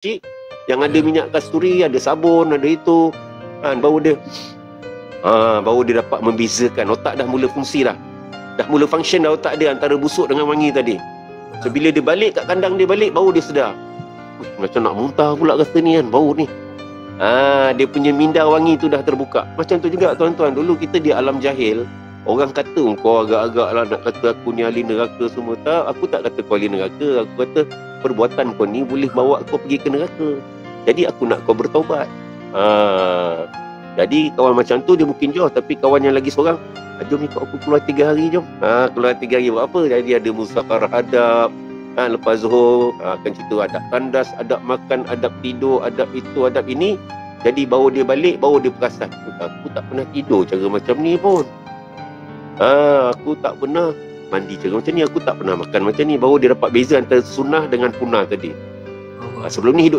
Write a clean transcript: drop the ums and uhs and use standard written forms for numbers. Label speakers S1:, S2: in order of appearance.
S1: cik yang ada minyak kasturi, ada sabun, ada itu kan, baru dia dapat membezakan. Otak dah mula fungsi dah mula function dah otak dia antara busuk dengan wangi tadi. So bila dia balik kat kandang dia balik, baru dia sedar, macam nak muntah pula rasa ni kan, bau ni. Dia punya minda wangi tu dah terbuka. Macam tu juga tuan-tuan, dulu kita di alam jahil, orang kata kau agak-agak lah nak kata aku ni ahli neraka semua. Tak, aku tak kata kau ahli neraka. Aku kata perbuatan kau ni boleh bawa kau pergi ke neraka. Jadi aku nak kau bertaubat. Jadi kawan macam tu dia mungkin jauh, tapi kawan yang lagi seorang, jom ikut aku keluar 3 hari jom. Keluar 3 hari buat apa? Jadi ada musakarah adab. Lepas Zuhur akan cerita adab tandas, adab makan, adab tidur, adab itu, adab ini. Jadi baru dia balik, baru dia perasan, aku tak pernah tidur cara macam ni pun. Aku tak pernah mandi cara macam ni, aku tak pernah makan macam ni. Baru dia dapat beza antara sunnah dengan punah tadi. Sebelum ni hidup